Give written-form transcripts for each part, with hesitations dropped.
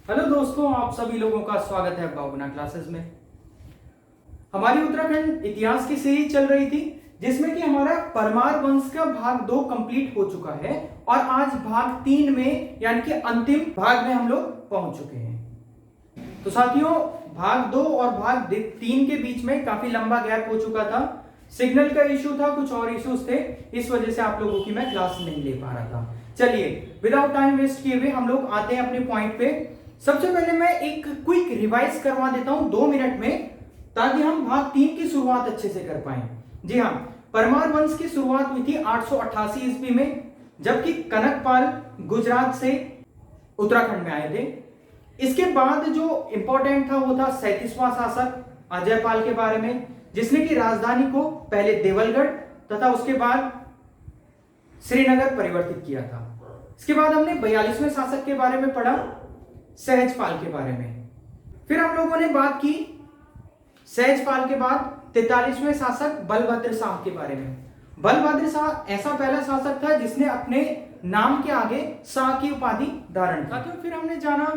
Hello दोस्तों, आप सभी लोगों का स्वागत है बाबुना क्लासेस में। हमारी उत्तराखंड इतिहास की सीरीज चल रही थी जिसमें कि हमारा परमार वंश का भाग 2 कंप्लीट हो चुका है और आज भाग 3 में यानी कि अंतिम भाग में हम लोग पहुंच चुके हैं। तो साथियों, भाग 2 और भाग 3 के बीच में काफी लंबा गैप हो चुका था। सिग्नल का इशू था, कुछ और इश्यूज थे, इस वजह से आप लोगों की मैं क्लास नहीं ले पा रहा था। चलिए, विदाउट टाइम वेस्ट किए हुए हम लोग आते हैं अपने पॉइंट पे। सबसे पहले मैं एक क्विक रिवाइज करवा देता हूं 2 मिनट में, ताकि हम भाग 3 की शुरुआत अच्छे से कर पाए। जी हाँ, परमार वंश की शुरुआत हुई थी 888 ईस्वी में, जबकि कनकपाल गुजरात से उत्तराखंड में आए थे। इसके बाद जो इंपॉर्टेंट था वो था 37वां शासक अजयपाल के बारे में, जिसने की राजधानी को पहले देवलगढ़ तथा उसके बाद श्रीनगर परिवर्तित किया था। इसके बाद हमने 42वें शासक के बारे में पढ़ा, सहजपाल के बारे में। फिर हम लोगों ने बात की सहजपाल के बाद 43वें शासक बलभद्र शाह के बारे में। बलभद्र शाह ऐसा पहला शासक था जिसने अपने नाम के आगे शाह की उपाधि धारण की। फिर हमने जाना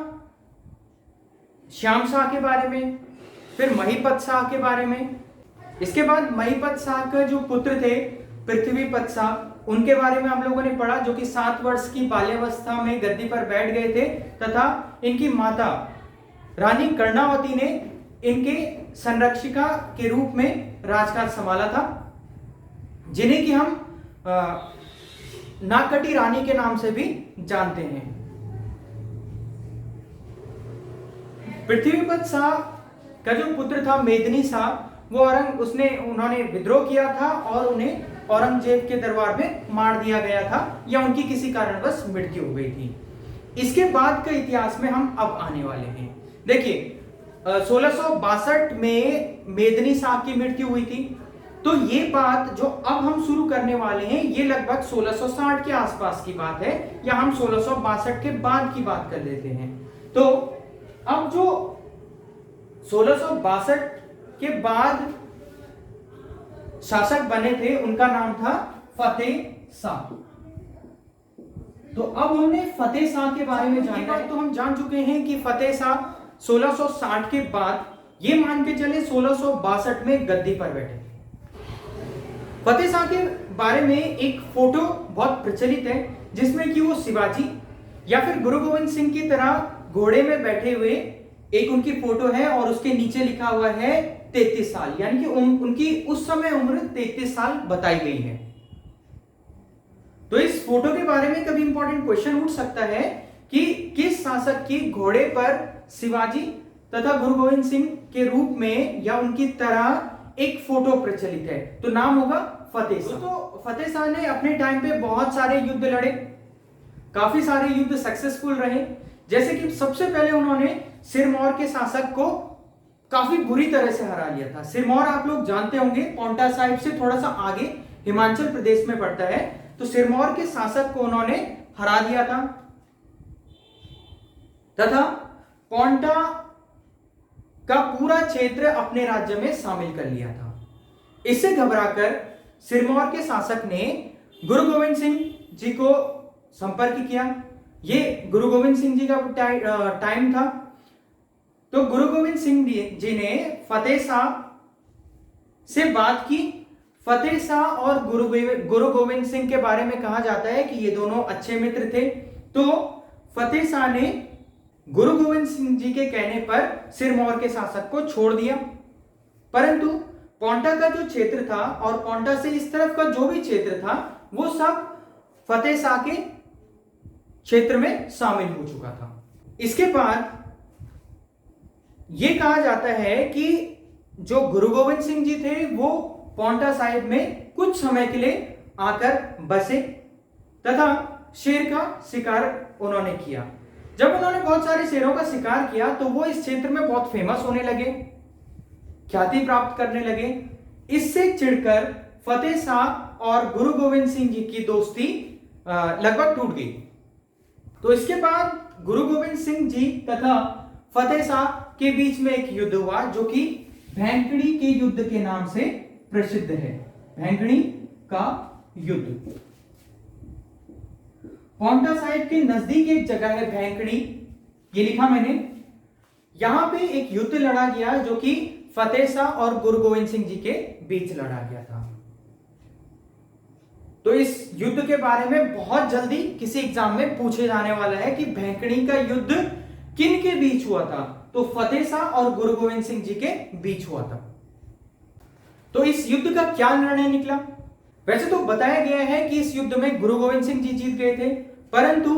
श्याम शाह के बारे में, फिर महीपत शाह के बारे में। इसके बाद महीपत शाह के जो पुत्र थे पृथ्वीपत शाह, उनके बारे में हम लोगों ने पढ़ा, जो कि 7 वर्ष की बाल्यावस्था में गद्दी पर बैठ गए थे तथा इनकी माता रानी कर्णावती ने इनके संरक्षिका के रूप में राजकाज संभाला था, जिन्हें कि हम नाकटी रानी के नाम से भी जानते हैं। पृथ्वीपत शाह का जो पुत्र था मेदिनी शाह, वो उन्होंने विद्रोह किया था और उन्हें औरंगजेब के दरबार में मार दिया गया था, या उनकी किसी कारणवश मृत्यु हो गई थी। इसके बाद के इतिहास में हम अब आने वाले हैं। देखिए, 1662 में मेदिनी शाह की मृत्यु हुई थी। तो ये बात जो अब हम शुरू करने वाले हैं, ये लगभग 1660 के आसपास की बात है, या हम 1662 के बाद की बात कर लेते हैं। तो अब जो 1662 के बाद शासक बने थे, उनका नाम था फतेह शाह। तो अब हमने फतेह शाह के बारे में जाना है। तो हम जान चुके हैं कि फतेह शाह 1660 के बाद, ये मान के चले 1662 में गद्दी पर बैठे। फतेह शाह के बारे में एक फोटो बहुत प्रचलित है, जिसमें कि वो शिवाजी या फिर गुरु गोविंद सिंह की तरह घोड़े में बैठे हुए एक उनकी फोटो है, और उसके नीचे लिखा हुआ है 33 साल, यानी कि उनकी उस समय उम्र 33 साल बताई गई है। तो इस फोटो के बारे में कभी इंपॉर्टेंट क्वेश्चन उठ सकता है कि किस शासक की घोड़े पर शिवाजी तथा गुरु गोविंद सिंह के रूप में या उनकी तरह एक फोटो प्रचलित है, तो नाम होगा फतेह शाह। तो फतेह शाह ने अपने टाइम पे बहुत सारे युद्ध लड़े, काफी सारे युद्ध सक्सेसफुल रहे। जैसे कि सबसे पहले उन्होंने सिरमौर के शासक को काफी बुरी तरह से हरा लिया था। सिरमौर आप लोग जानते होंगे, पांवटा साहिब से थोड़ा सा आगे हिमाचल प्रदेश में पड़ता है। तो सिरमौर के शासक को उन्होंने हरा दिया था तथा पांवटा का पूरा क्षेत्र अपने राज्य में शामिल कर लिया था। इससे घबराकर सिरमौर के शासक ने गुरु गोविंद सिंह जी को संपर्क किया। ये गुरु गोविंद सिंह जी का टाइम था। तो गुरु गोविंद सिंह जी ने फतेह शाह से बात की। फतेह शाह और गुरु गोविंद सिंह के बारे में कहा जाता है कि ये दोनों अच्छे मित्र थे। तो फतेह शाह ने गुरु गोविंद सिंह जी के कहने पर सिरमौर के शासक को छोड़ दिया, परंतु पांवटा का जो क्षेत्र था और पांवटा से इस तरफ का जो भी क्षेत्र था, वो सब फतेह शाह के क्षेत्र में शामिल हो चुका था। इसके बाद यह कहा जाता है कि जो गुरु गोविंद सिंह जी थे वो पांवटा साहिब में कुछ समय के लिए आकर बसे तथा शेर का शिकार उन्होंने किया। जब उन्होंने बहुत सारे शेरों का शिकार किया तो वो इस क्षेत्र में बहुत फेमस होने लगे, ख्याति प्राप्त करने लगे। इससे चिढ़कर फतेह शाह और गुरु गोविंद सिंह जी की दोस्ती लगभग टूट गई। तो इसके बाद गुरु गोविंद सिंह जी तथा फतेह शाह के बीच में एक युद्ध हुआ, जो कि भैंकड़ी के युद्ध के नाम से प्रसिद्ध है। भैंकड़ी का युद्ध पांवटा साहिब के नजदीक एक जगह है भैंकड़ी, ये लिखा मैंने। यहां पे एक युद्ध लड़ा गया जो कि फतेह शाह और गुरु गोविंद सिंह जी के बीच लड़ा गया था। तो इस युद्ध के बारे में बहुत जल्दी किसी एग्जाम में पूछे जाने वाला है कि भैंकड़ी का युद्ध किन के बीच हुआ था। तो फतेह शाह और गुरु गोविंद सिंह जी के बीच हुआ था। तो इस युद्ध का क्या निर्णय निकला? वैसे तो बताया गया है कि इस युद्ध में गुरु गोविंद सिंह जी जीत गए थे, परंतु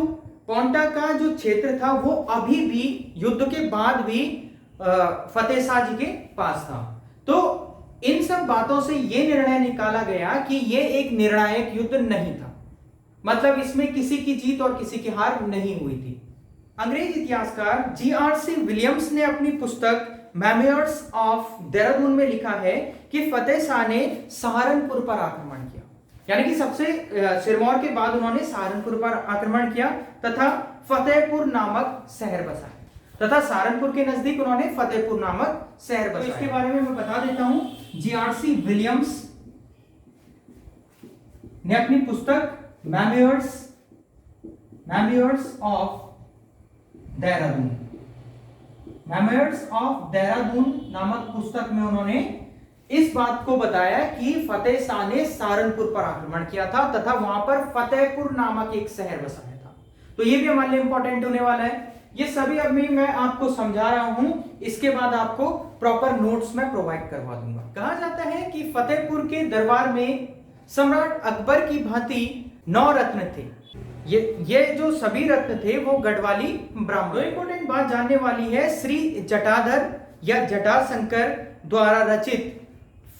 पांटा का जो क्षेत्र था वो अभी भी युद्ध के बाद भी फतेह शाह जी के पास था। तो इन सब बातों से यह निर्णय निकाला गया कि यह एक निर्णायक युद्ध नहीं था, मतलब इसमें किसी की जीत और किसी की हार नहीं हुई थी। अंग्रेज इतिहासकार जीआरसी विलियम्स ने अपनी पुस्तक मेमोयर्स ऑफ देहरादून में लिखा है कि फतेह शाह ने सहारनपुर पर आक्रमण किया, यानी कि सबसे सिरमौर के बाद उन्होंने सहारनपुर पर आक्रमण किया तथा फतेहपुर नामक शहर बसाया, तथा सहारनपुर के नजदीक उन्होंने फतेहपुर नामक शहर बसाया। तो इसके बारे में मैं बता देता हूं। जीआरसी विलियम्स ने अपनी पुस्तक मेमोयर्स ऑफ देहरादून नामक पुस्तक में उन्होंने इस बात को बताया कि फतेह शाह ने सहारनपुर पर आक्रमण किया था तथा वहां पर फतेहपुर नामक एक शहर बसाया था। तो ये भी हमारे लिए इंपॉर्टेंट होने वाला है। ये सभी अभी मैं आपको समझा रहा हूं, इसके बाद आपको प्रॉपर नोट्स में प्रोवाइड करवा दूंगा। कहा जाता है कि फतेहपुर के दरबार में सम्राट अकबर की भांति 9 रत्न थे। ये जो सभी रत्न थे वो गढ़वाली ब्राह्मण। इंपॉर्टेंट बात जानने वाली है, श्री जटाधर या जटाशंकर द्वारा रचित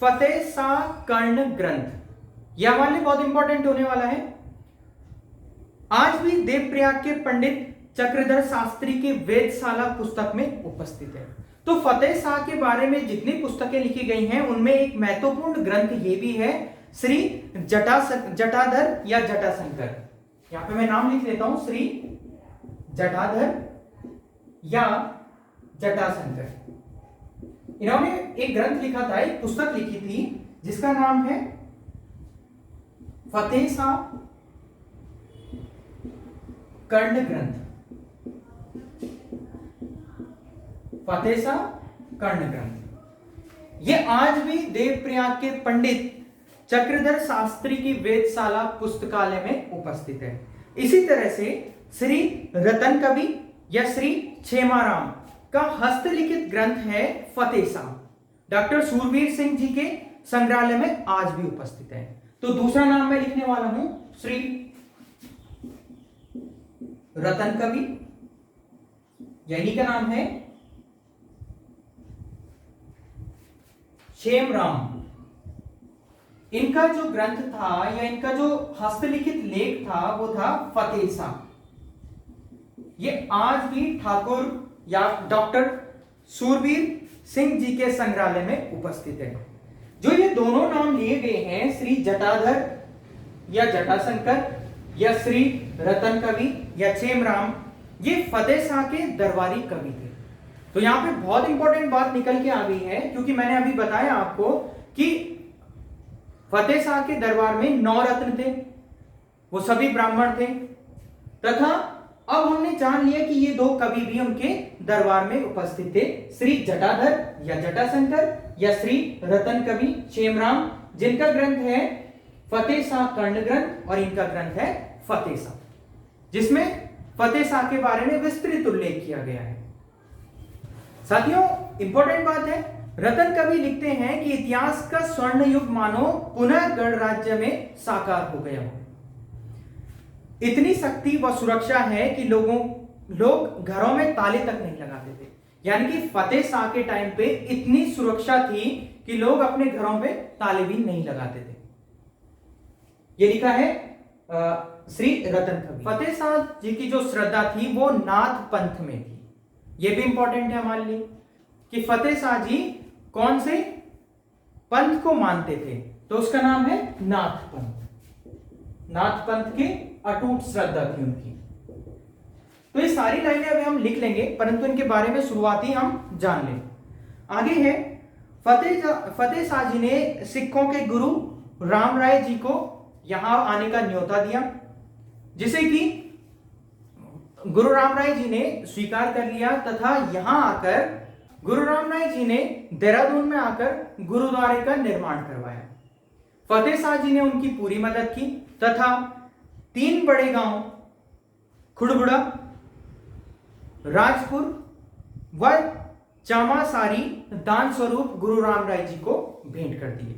फतेह शाह कर्ण ग्रंथ, यह हमारे लिए बहुत इंपॉर्टेंट होने वाला है। आज भी देवप्रयाग के पंडित चक्रधर शास्त्री के वेदशाला पुस्तक में उपस्थित है। तो फतेह शाह के बारे में जितनी पुस्तकें लिखी गई हैं उनमें एक महत्वपूर्ण ग्रंथ ये भी है, श्री जटाधर या जटाशंकर। यहां पे मैं नाम लिख लेता हूं, श्री जटाधर या जटाशंकर। इन्होंने एक ग्रंथ लिखा था, एक पुस्तक लिखी थी जिसका नाम है फतेह शाह कर्ण ग्रंथ। फतेह शाह कर्ण ग्रंथ ये आज भी देवप्रयाग के पंडित चक्रधर शास्त्री की वेदशाला पुस्तकालय में उपस्थित है। इसी तरह से श्री रतन कवि या श्री क्षेमाराम का हस्तलिखित ग्रंथ है फतेह शाह, डॉक्टर सूरवीर सिंह जी के संग्रहालय में आज भी उपस्थित है। तो दूसरा नाम मैं लिखने वाला हूं, श्री रतन कवि, यानी का नाम है क्षेमराम। इनका जो ग्रंथ था या इनका जो हस्तलिखित लेख था वो था फतेह शाह। ये आज भी ठाकुर या डॉक्टर सूरवीर सिंह जी के संग्रहालय में उपस्थित है। जो ये दोनों नाम लिए गए हैं, श्री जटाधर या जटाशंकर या श्री रतन कवि या क्षेमराम, ये फतेह शाह के दरबारी कवि थे। तो यहां पे बहुत इंपॉर्टेंट बात निकल के आ गई है, क्योंकि मैंने अभी बताया आपको कि फतेह शाह के दरबार में 9 रत्न थे, वो सभी ब्राह्मण थे, तथा अब हमने जान लिया कि ये 2 कवि भी उनके दरबार में उपस्थित थे, श्री जटाधर या जटाशंकर या श्री रतन कवि क्षेमराम, जिनका ग्रंथ है फतेह शाह कर्ण ग्रंथ और इनका ग्रंथ है फतेह शाह, जिसमें फतेह शाह के बारे में विस्तृत उल्लेख किया गया है। साथियों, इंपॉर्टेंट बात है, रतन कवि लिखते हैं कि इतिहास का स्वर्ण युग मानो पुनः गणराज्य में साकार हो गया हो। इतनी शक्ति व सुरक्षा है कि लोग घरों में ताले तक नहीं लगाते थे। यानी कि फतेह शाह के टाइम पे इतनी सुरक्षा थी कि लोग अपने घरों पे ताले भी नहीं लगाते थे। ये लिखा है श्री रतन कवि। फतेह शाह जी की जो श्रद्धा थी वो नाथ पंथ में थी। ये भी इंपॉर्टेंट है हमारे लिए कि फतेह शाह जी कौन से पंथ को मानते थे, तो उसका नाम है नाथ पंथ। नाथ पंथ की अटूट श्रद्धा थी उनकी। तो ये सारी लाइनें अभी हम लिख लेंगे, परंतु इनके बारे में शुरुआती हम जान लें। आगे है, फतेह शाह जी ने सिखों के गुरु राम राय जी को यहां आने का न्योता दिया, जिसे कि गुरु राम राय जी ने स्वीकार कर लिया तथा यहां आकर गुरु राम राय जी ने देहरादून में आकर गुरुद्वारे का निर्माण करवाया। फतेह शाह जी ने उनकी पूरी मदद की तथा 3 बड़े गांव खुड़बुड़ा, राजपुर व चामासारी दान स्वरूप गुरु राम राय जी को भेंट कर दिए।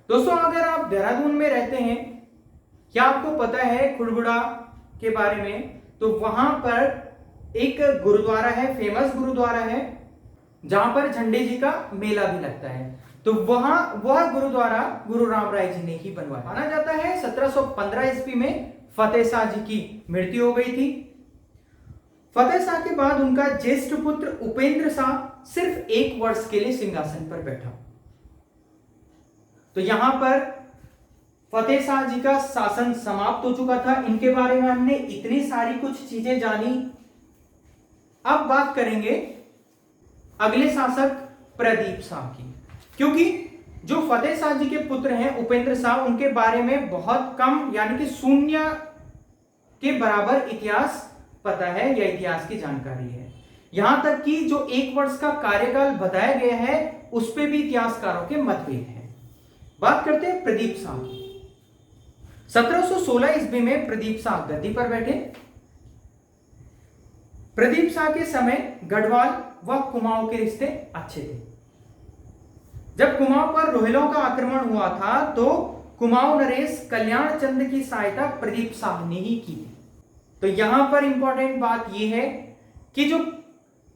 दोस्तों, अगर आप देहरादून में रहते हैं, क्या आपको पता है खुड़बुड़ा के बारे में? तो वहां पर एक गुरुद्वारा है, फेमस गुरुद्वारा है, जहां पर झंडे जी का मेला भी लगता है। तो वह गुरुद्वारा गुरु राम राय जी ने ही बनवाया। माना जाता है 1715 ईस्वी में फतेह शाह जी की मृत्यु हो गई थी। फतेह शाह के बाद उनका ज्येष्ठ पुत्र उपेंद्र शाह सिर्फ 1 वर्ष के लिए सिंहासन पर बैठा। तो यहां पर फतेह शाह जी का शासन समाप्त हो चुका था। इनके बारे में हमने इतनी सारी कुछ चीजें जानी। अब बात करेंगे अगले शासक प्रदीप शाह की, क्योंकि जो फतेह शाह जी के पुत्र हैं उपेंद्र शाह, उनके बारे में बहुत कम यानी कि 0 के बराबर इतिहास पता है या इतिहास की जानकारी है। यहां तक कि जो 1 वर्ष का कार्यकाल बताया गया है उस पर भी इतिहासकारों के मतभेद हैं। बात करते हैं प्रदीप शाह की। 1716 ईस्वी में प्रदीप शाह गद्दी पर बैठे। प्रदीप शाह के समय गढ़वाल व कुमाऊं के रिश्ते अच्छे थे। जब कुमाऊं पर रोहिलों का आक्रमण हुआ था तो कुमाऊं नरेश कल्याण चंद की सहायता प्रदीप शाह ने ही की थी। तो यहां पर इंपॉर्टेंट बात यह है कि जो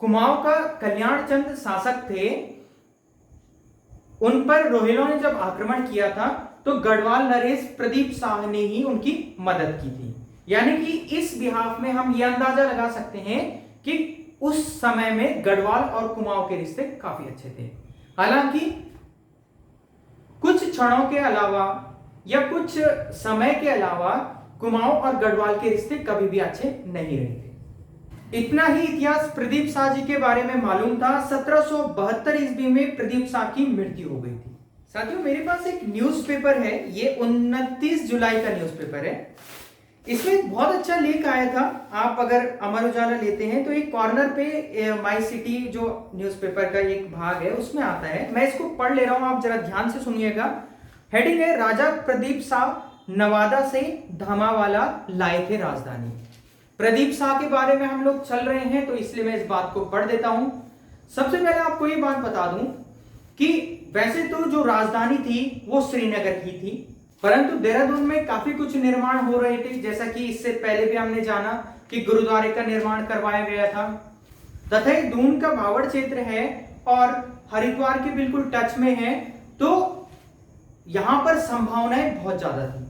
कुमाऊं का कल्याण चंद शासक थे, उन पर रोहिलों ने जब आक्रमण किया था तो गढ़वाल नरेश प्रदीप शाह ने ही उनकी मदद की थी। यानी कि इस बिहाफ में हम यह अंदाजा लगा सकते हैं कि उस समय में गढ़वाल और कुमाऊं के रिश्ते काफी अच्छे थे। हालांकि कुछ क्षणों के अलावा या कुछ समय के अलावा कुमाऊं और गढ़वाल के रिश्ते कभी भी अच्छे नहीं रहे थे। इतना ही इतिहास प्रदीप शाह जी के बारे में मालूम था। 1772 ईस्वी में प्रदीप शाह की मृत्यु हो गई थी। साथियों, मेरे पास एक न्यूज़पेपर है, ये 29 जुलाई का न्यूज़पेपर है। इसमें एक बहुत अच्छा लेख आया था। आप अगर अमर उजाला लेते हैं तो एक कॉर्नर पे माई सिटी जो न्यूज़पेपर का एक भाग है उसमें आता है। मैं इसको पढ़ ले रहा हूं, आप जरा ध्यान से सुनिएगा। हेडिंग है, राजा प्रदीप शाह नवादा से धामावाला लाए थे राजधानी। प्रदीप शाह के बारे में हम लोग चल रहे हैं तो इसलिए मैं इस बात को पढ़ देता हूं। सबसे पहले आपको ये बात बता दूं कि वैसे तो जो राजधानी थी वो श्रीनगर की थी, परंतु देहरादून में काफी कुछ निर्माण हो रहे थे। जैसा कि इससे पहले भी हमने जाना कि गुरुद्वारे का निर्माण करवाया गया था तथा दून का भावड़ क्षेत्र है और हरिद्वार के बिल्कुल टच में है, तो यहां पर संभावनाएं बहुत ज्यादा थी।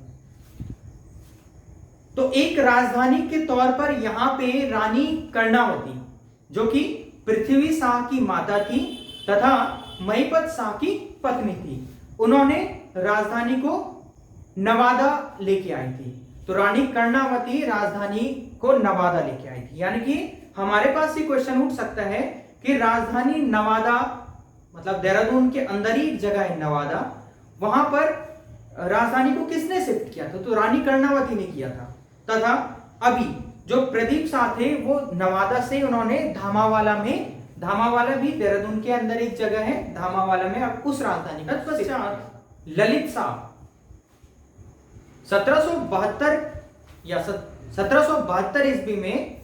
तो एक राजधानी के तौर पर यहां पे रानी कर्णावती, जो कि पृथ्वी शाह की माता थी तथा महिपत शाह की पत्नी थी, उन्होंने राजधानी को नवादा लेके आई थी। तो रानी कर्णावती राजधानी को नवादा लेके आई थी। यानी कि हमारे पास ये क्वेश्चन उठ सकता है कि राजधानी नवादा, मतलब देहरादून के अंदर ही एक जगह है नवादा, वहां पर राजधानी को किसने शिफ्ट किया था? तो रानी कर्णावती ने किया था। तथा अभी जो प्रदीप शाह थे वो नवादा से उन्होंने धामावाला में, धामावाला भी देहरादून के अंदर एक जगह है, धामावाला में अब उस राजधानी का पश्चात ललित शाह 1772 ईस्वी में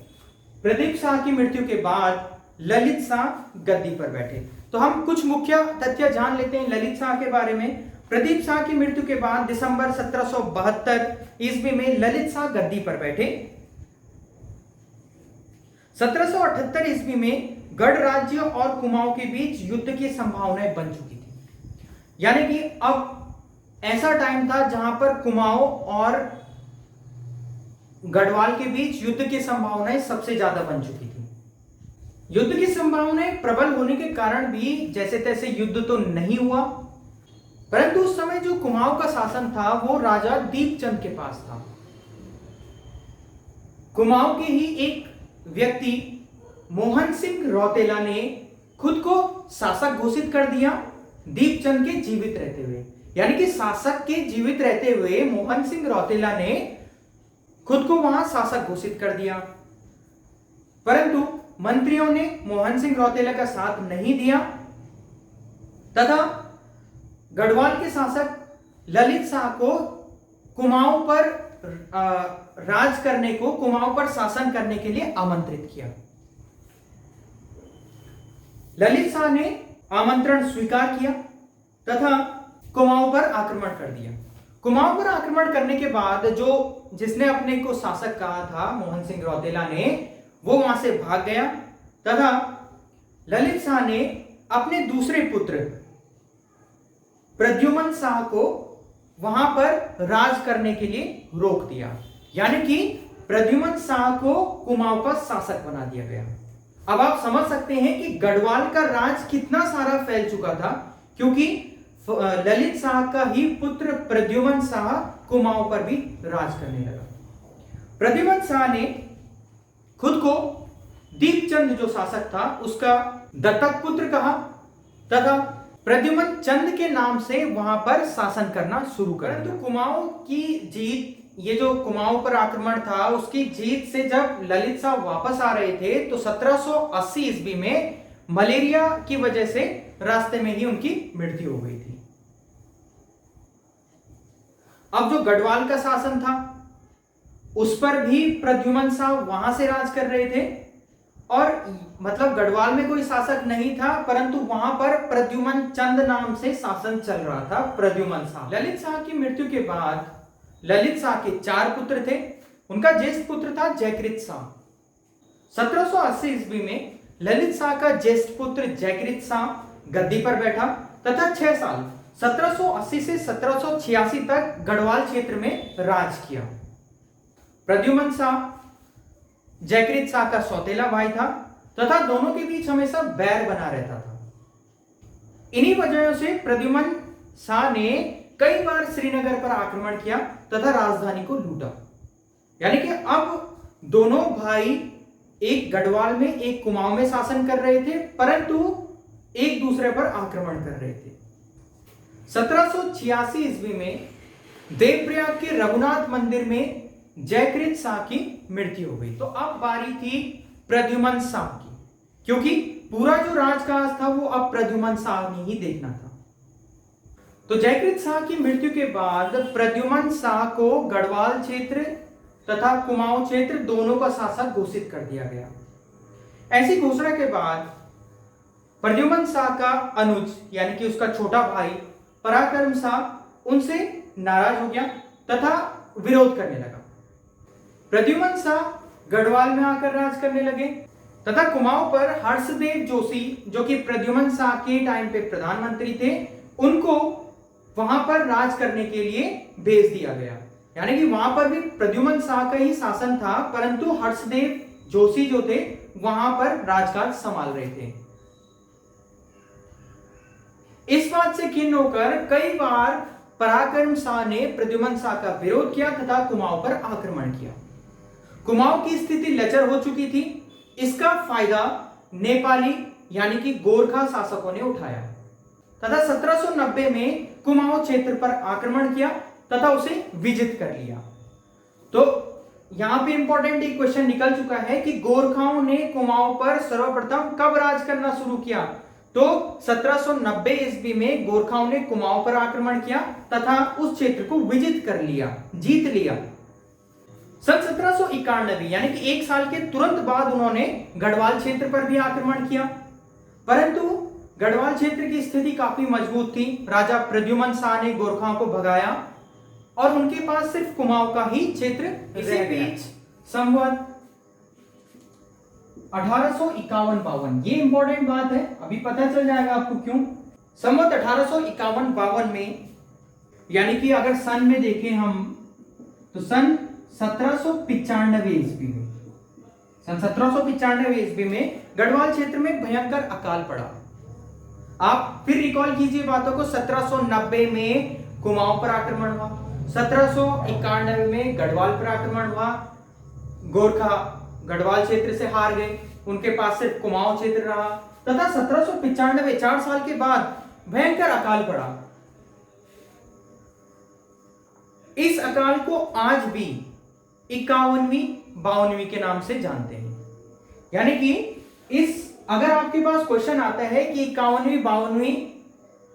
प्रदीप शाह की मृत्यु के बाद ललित शाह गद्दी पर बैठे। तो हम कुछ मुख्य तथ्य जान लेते हैं ललित शाह के बारे में। प्रदीप शाह की मृत्यु के बाद दिसंबर 1772 ईस्वी में ललित शाह गद्दी पर बैठे। 1778 ईस्वी में गढ़ राज्य और कुमाऊं के बीच युद्ध की संभावनाएं बन चुकी थी। यानी कि अब ऐसा टाइम था जहां पर कुमाऊं और गढ़वाल के बीच युद्ध की संभावनाएं सबसे ज्यादा बन चुकी थी। युद्ध की संभावनाएं प्रबल होने के कारण भी जैसे तैसे युद्ध तो नहीं हुआ, परंतु उस समय जो कुमाऊं का शासन था वो राजा दीपचंद के पास था। कुमाऊं के ही एक व्यक्ति मोहन सिंह रौतेला ने खुद को शासक घोषित कर दिया दीपचंद के जीवित रहते हुए। यानी कि शासक के जीवित रहते हुए मोहन सिंह रौतेला ने खुद को वहां शासक घोषित कर दिया। परंतु मंत्रियों ने मोहन सिंह रौतेला का साथ नहीं दिया तथा गढ़वाल के शासक ललित शाह को कुमाऊं पर राज करने को, कुमाऊं पर शासन करने के लिए आमंत्रित किया। ललित शाह ने आमंत्रण स्वीकार किया तथा कुमाऊं पर आक्रमण कर दिया। कुमाऊं पर आक्रमण करने के बाद जिसने अपने को शासक कहा था मोहन सिंह रौतेला ने, वो वहां से भाग गया तथा ललित शाह ने अपने दूसरे पुत्र प्रद्युमन शाह को वहां पर राज करने के लिए रोक दिया, यानी कि प्रद्युमन शाह को कुमाऊं का शासक बना दिया गया। अब आप समझ सकते हैं कि गढ़वाल का राज कितना सारा फैल चुका था, क्योंकि ललित शाह का ही पुत्र प्रद्युमन शाह कुमाऊं पर भी राज करने लगा। प्रद्युमन शाह ने खुद को दीपचंद जो शासक था उसका दत्तक पुत्र कहा तथा प्रद्युमन चंद के नाम से वहां पर शासन करना शुरू कर दिया। तो कुमाऊं की जीत, ये जो कुमाऊं पर आक्रमण था उसकी जीत से जब ललित शाह वापस आ रहे थे तो 1780 ईस्वी में मलेरिया की वजह से रास्ते में ही उनकी मृत्यु हो गई थी। अब जो गढ़वाल का शासन था उस पर भी प्रद्युमन शाह वहां से राज कर रहे थे और मतलब गढ़वाल में कोई शासक नहीं था, परंतु वहां पर प्रद्युमन चंद नाम से शासन चल रहा था, प्रद्युमन शाह। ललित शाह की मृत्यु के बाद ललित शाह के 4 पुत्र थे। उनका ज्येष्ठ पुत्र था जयकृत शाह। 1780 ईस्वी में ललित शाह का ज्येष्ठ पुत्र जयकृत शाह गद्दी पर बैठा तथा 6 साल 1780 से 1786 तक गढ़वाल क्षेत्र में राज किया। प्रद्युमन शाह जयकृत शाह का सौतेला भाई था तथा दोनों के बीच हमेशा बैर बना रहता था। इन्हीं वजहों से प्रद्युमन शाह ने कई बार श्रीनगर पर आक्रमण किया तथा राजधानी को लूटा। यानी कि अब दोनों भाई एक गढ़वाल में एक कुमाऊं में शासन कर रहे थे, परंतु एक दूसरे पर आक्रमण कर रहे थे। 1786 ईस्वी में देवप्रयाग के रघुनाथ मंदिर में जयकृत शाह की मृत्यु हो गई। तो अब बारी थी प्रद्युमन शाह की, क्योंकि पूरा जो राजकाज था वो अब प्रद्युमन शाह ने ही देखना था। तो जयकृत शाह की मृत्यु के बाद प्रद्युमन शाह को गढ़वाल क्षेत्र तथा कुमाऊं क्षेत्र दोनों का शासक घोषित कर दिया गया। ऐसी घोषणा के बाद प्रद्युमन शाह का अनुज यानी कि उसका छोटा भाई पराक्रम शाह उनसे नाराज हो गया तथा विरोध करने लगा। प्रद्युमन शाह गढ़वाल में आकर राज करने लगे तथा कुमाऊं पर हर्षदेव जोशी जो कि प्रद्युमन शाह के टाइम पे प्रधानमंत्री थे, उनको वहां पर राज करने के लिए भेज दिया गया। यानी कि वहां पर भी प्रद्युमन शाह का ही शासन था, परंतु हर्षदेव जोशी जो थे वहां पर राजकाज संभाल रहे थे। इस बात से खिन्न होकर कई बार पराक्रम शाह ने प्रद्युमन शाह का विरोध किया तथा कुमाऊं पर आक्रमण किया। कुमाऊं की स्थिति लचर हो चुकी थी। इसका फायदा नेपाली यानी कि गोरखा शासकों ने उठाया तथा 1790 में कुमाऊं क्षेत्र पर आक्रमण किया तथा उसे विजित कर लिया। तो यहां पे इंपॉर्टेंट एक क्वेश्चन निकल चुका है कि गोरखाओं ने कुमाऊं पर सर्वप्रथम कब राज करना शुरू किया। तो 1790 ईस्वी में गोरखाओं ने कुमाऊं पर आक्रमण किया तथा उस क्षेत्र को विजित कर लिया, जीत लिया। सन 1791 यानी कि 1 साल के तुरंत बाद उन्होंने गढ़वाल क्षेत्र पर भी आक्रमण किया, परंतु गढ़वाल क्षेत्र की स्थिति काफी मजबूत थी। राजा प्रद्युमन शाह ने गोरखाओं को भगाया और उनके पास सिर्फ कुमाऊं का ही क्षेत्र। इसी बीच संवत 1851-52, ये इंपॉर्टेंट बात है, अभी पता चल जाएगा आपको क्यों। संवत 1851-52 में यानी कि अगर सन में देखें हम तो सन 1795 ईस्वी में, सन 1795 ईस्वी में गढ़वाल क्षेत्र में भयंकर अकाल पड़ा। आप फिर रिकॉल कीजिए बातों को। 1790 में कुमाऊं पर आक्रमण हुआ, 1791 में गढ़वाल पर आक्रमण हुआ। गोरखा गढ़वाल क्षेत्र से हार गए, उनके पास सिर्फ कुमाऊं क्षेत्र रहा तथा 1795 4 साल के बाद भयंकर अकाल पड़ा। इस अकाल को आज भी 51वीं 52वीं के नाम से जानते हैं। यानी कि इस अगर आपके पास क्वेश्चन आता है कि 51वीं 52वीं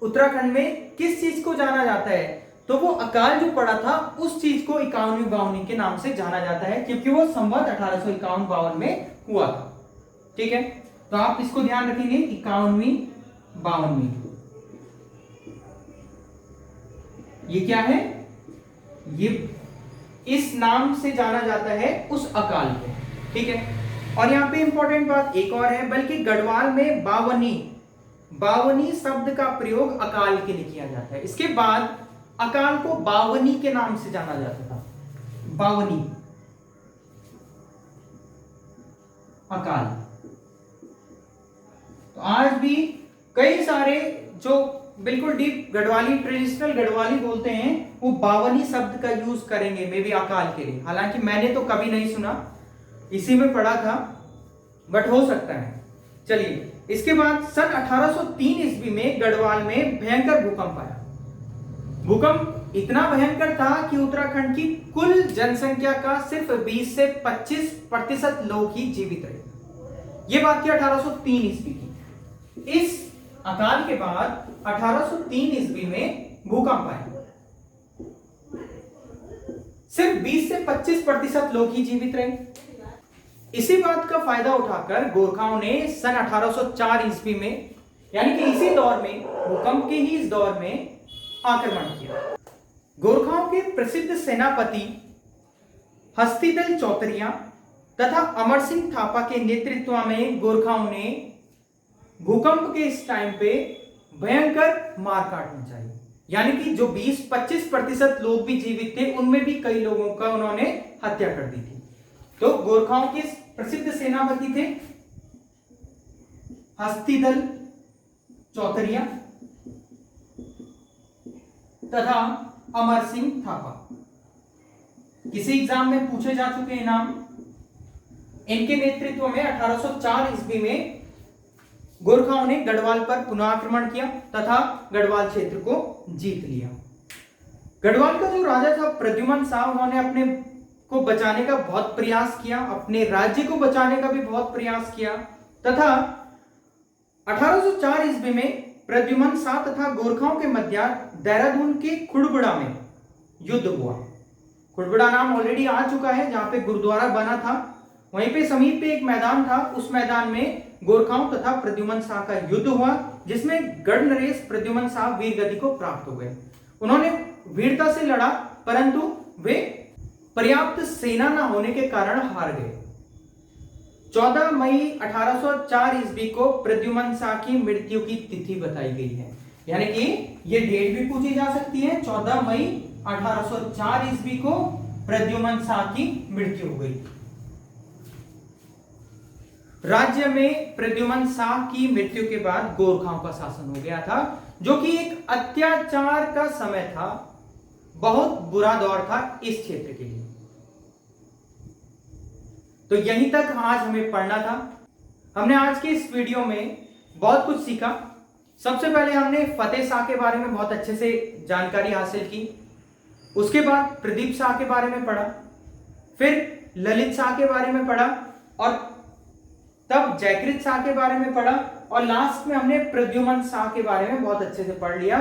उत्तराखंड में किस चीज को जाना जाता है, तो वो अकाल जो पड़ा था उस चीज को 51वीं 52वीं के नाम से जाना जाता है, क्योंकि वो संवत 1851-52 में हुआ था। ठीक है, तो आप इसको ध्यान रखेंगे, 51वीं 52वीं ये क्या है, ये इस नाम से जाना जाता है उस अकाल को। ठीक है, और यहां पे इंपॉर्टेंट बात एक और है, बल्कि गढ़वाल में बावनी शब्द का प्रयोग अकाल के लिए किया जाता है। इसके बाद अकाल को बावनी के नाम से जाना जाता था, बावनी अकाल। तो आज भी कई सारे जो बिल्कुल डीप गढ़वाली, ट्रेडिशनल गढ़वाली बोलते हैं, वो बावनी शब्द का यूज करेंगे मे बी अकाल के लिए। हालांकि मैंने तो कभी नहीं सुना, इसी में पढ़ा था, बट हो सकता है। चलिए, इसके बाद सन 1803 ईस्वी में गढ़वाल में भयंकर भूकंप आया। भूकंप इतना भयंकर था कि उत्तराखंड की कुल जनसंख्या का सिर्फ 20 से 25% लोग ही जीवित रहे। ये बात थी 1803 ईस्वी की। इस अकाल के बाद 1803 ईस्वी में भूकंप आया, सिर्फ 20 से 25% लोग ही जीवित रहे। इसी बात का फायदा उठाकर गोरखाओं ने सन 1804 ईस्वी में, यानी कि इसी दौर में, भूकंप के ही इस दौर में आक्रमण किया। गोरखाओं के प्रसिद्ध सेनापति हस्तिदल चौतरिया तथा अमर सिंह थापा के नेतृत्व में गोरखाओं ने भूकंप के इस टाइम पे भयंकर मारकाट मचाई। यानी कि जो 20-25% लोग भी जीवित थे, उनमें भी कई लोगों का उन्होंने हत्या कर दी थी। तो गोरखाओं के प्रसिद्ध सेनापति थे हस्तिदल चौतरिया तथा अमर सिंह थापा। किसी एग्जाम में पूछे जा चुके हैं नाम। इनके नेतृत्व में 1804 ईस्वी में गोरखाओं ने गढ़वाल पर पुनः आक्रमण किया तथा गढ़वाल क्षेत्र को जीत लिया। गढ़वाल का जो राजा था प्रद्युमन शाह, उन्होंने अपने को बचाने का बहुत प्रयास किया, अपने राज्य को बचाने का भी बहुत प्रयास किया तथा 1804 ईस्वी में प्रद्युमन शाह तथा गोरखाओं के मध्य देहरादून के खुड़बुड़ा में युद्ध हुआ। खुड़बुड़ा नाम ऑलरेडी आ चुका है, जहां पे गुरुद्वारा बना था। वहीं पे समीप पे एक मैदान था, उस मैदान में गोरखाओं तथा प्रद्युमन शाह का युद्ध हुआ, जिसमें गढ़ नरेश प्रद्युमन शाह वीर गति को प्राप्त हो गए। उन्होंने वीरता से लड़ा, परंतु वे पर्याप्त सेना न होने के कारण हार गए। 14 मई 1804 ईस्वी को प्रद्युमन शाह की मृत्यु की तिथि बताई गई है। यानी कि ये डेट भी पूछी जा सकती है, 14 मई 1804 ईस्वी को प्रद्युमन शाह की मृत्यु हो गई। राज्य में प्रद्युमन शाह की मृत्यु के बाद गोरखाओं का शासन हो गया था, जो कि एक अत्याचार का समय था, बहुत बुरा दौर था इस क्षेत्र के लिए। तो यहीं तक आज हमें पढ़ना था। हमने आज के इस वीडियो में बहुत कुछ सीखा। सबसे पहले हमने फतेह शाह के बारे में बहुत अच्छे से जानकारी हासिल की, उसके बाद प्रदीप शाह के बारे में पढ़ा, फिर ललित शाह के बारे में पढ़ा, और तब जयकृत शाह के बारे में पढ़ा, और लास्ट में हमने प्रद्युमन शाह के बारे में बहुत अच्छे से पढ़ लिया।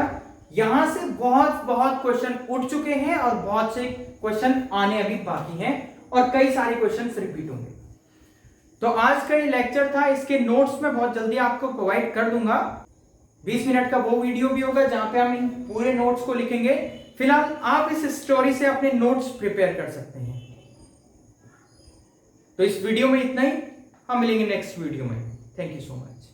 यहां से बहुत क्वेश्चन उठ चुके हैं और बहुत से क्वेश्चन आने अभी बाकी हैं, और कई सारे क्वेश्चन रिपीट होंगे। तो आज का ये लेक्चर था, इसके नोट्स मैं बहुत जल्दी आपको प्रोवाइड कर दूंगा। 20 मिनट का वो वीडियो भी होगा जहां पे हम इन पूरे नोट्स को लिखेंगे। फिलहाल आप इस स्टोरी से अपने नोट्स प्रिपेयर कर सकते हैं। तो इस वीडियो में इतना ही, हम मिलेंगे नेक्स्ट वीडियो में। Thank you so much.